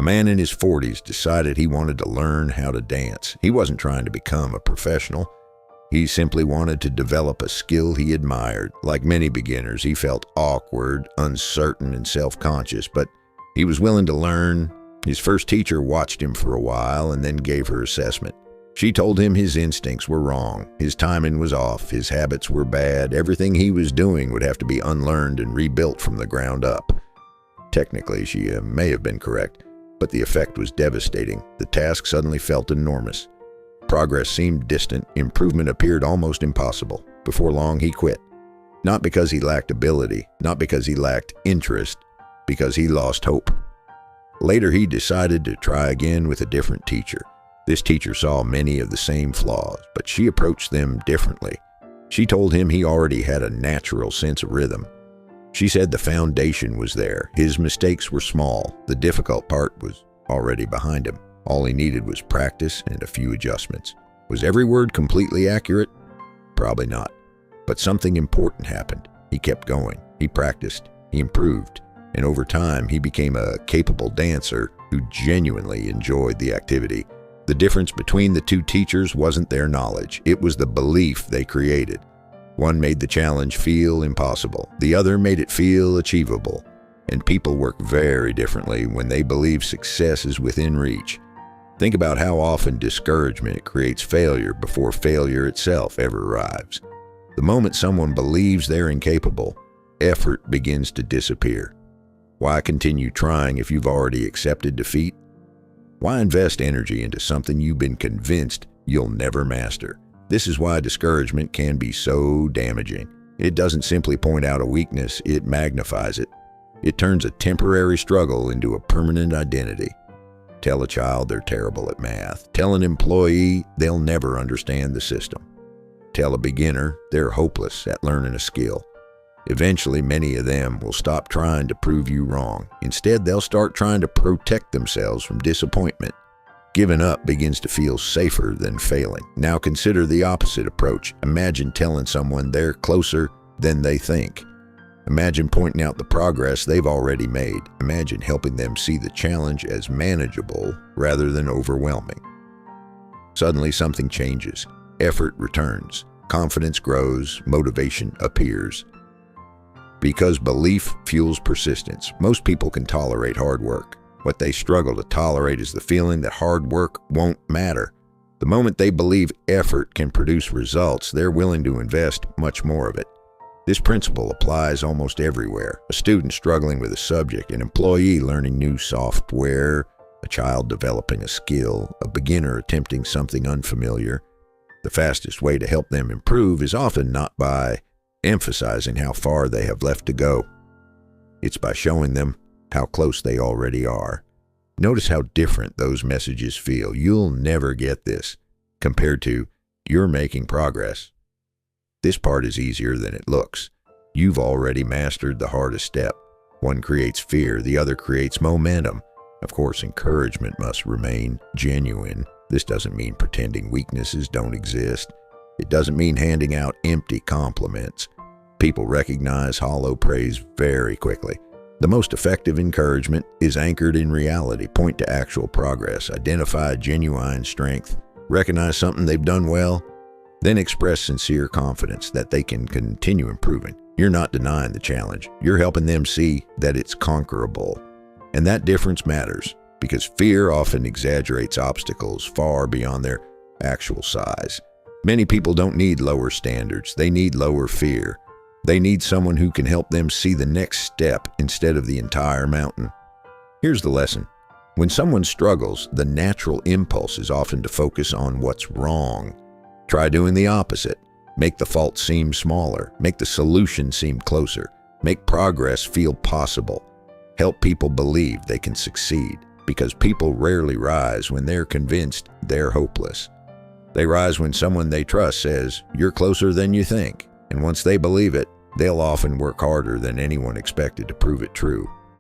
A man in his 40s decided he wanted to learn how to dance. He wasn't trying to become a professional. He simply wanted to develop a skill he admired. Like many beginners, he felt awkward, uncertain, and self-conscious, but he was willing to learn. His first teacher watched him for a while and then gave her assessment. She told him his instincts were wrong, his timing was off, his habits were bad, everything he was doing would have to be unlearned and rebuilt from the ground up. Technically, she may have been correct, but the effect was devastating. The task suddenly felt enormous. Progress seemed distant, improvement appeared almost impossible. Before long, he quit. Not because he lacked ability, not because he lacked interest, because he lost hope. Later, he decided to try again with a different teacher. This teacher saw many of the same flaws, but she approached them differently. She told him he already had a natural sense of rhythm. She said the foundation was there. His mistakes were small. The difficult part was already behind him. All he needed was practice and a few adjustments. Was every word completely accurate? Probably not. But something important happened. He kept going. He practiced. He improved. And over time, he became a capable dancer who genuinely enjoyed the activity. The difference between the two teachers wasn't their knowledge. It was the belief they created. One made the challenge feel impossible. The other made it feel achievable. And people work very differently when they believe success is within reach. Think about how often discouragement creates failure before failure itself ever arrives. The moment someone believes they're incapable, effort begins to disappear. Why continue trying if you've already accepted defeat? Why invest energy into something you've been convinced you'll never master? This is why discouragement can be so damaging. It doesn't simply point out a weakness, it magnifies it. It turns a temporary struggle into a permanent identity. Tell a child they're terrible at math. Tell an employee they'll never understand the system. Tell a beginner they're hopeless at learning a skill. Eventually, many of them will stop trying to prove you wrong. Instead, they'll start trying to protect themselves from disappointment. Giving up begins to feel safer than failing. Now consider the opposite approach. Imagine telling someone they're closer than they think. Imagine pointing out the progress they've already made. Imagine helping them see the challenge as manageable rather than overwhelming. Suddenly, something changes. Effort returns. Confidence grows. Motivation appears. Because belief fuels persistence. Most people can tolerate hard work. What they struggle to tolerate is the feeling that hard work won't matter. The moment they believe effort can produce results, they're willing to invest much more of it. This principle applies almost everywhere. A student struggling with a subject, an employee learning new software, a child developing a skill, a beginner attempting something unfamiliar. The fastest way to help them improve is often not by emphasizing how far they have left to go. It's by showing them how close they already are. Notice how different those messages feel. You'll never get this, compared to you're making progress. This part is easier than it looks. You've already mastered the hardest step. One creates fear, the other creates momentum. Of course, encouragement must remain genuine. This doesn't mean pretending weaknesses don't exist. It doesn't mean handing out empty compliments. People recognize hollow praise very quickly. The most effective encouragement is anchored in reality. Point to actual progress. Identify genuine strength. Recognize something they've done well. Then express sincere confidence that they can continue improving. You're not denying the challenge. You're helping them see that it's conquerable. And that difference matters because fear often exaggerates obstacles far beyond their actual size. Many people don't need lower standards. They need lower fear. They need someone who can help them see the next step instead of the entire mountain. Here's the lesson. When someone struggles, the natural impulse is often to focus on what's wrong. Try doing the opposite. Make the fault seem smaller. Make the solution seem closer. Make progress feel possible. Help people believe they can succeed, because people rarely rise when they're convinced they're hopeless. They rise when someone they trust says, "You're closer than you think." And once they believe it, they'll often work harder than anyone expected to prove it true.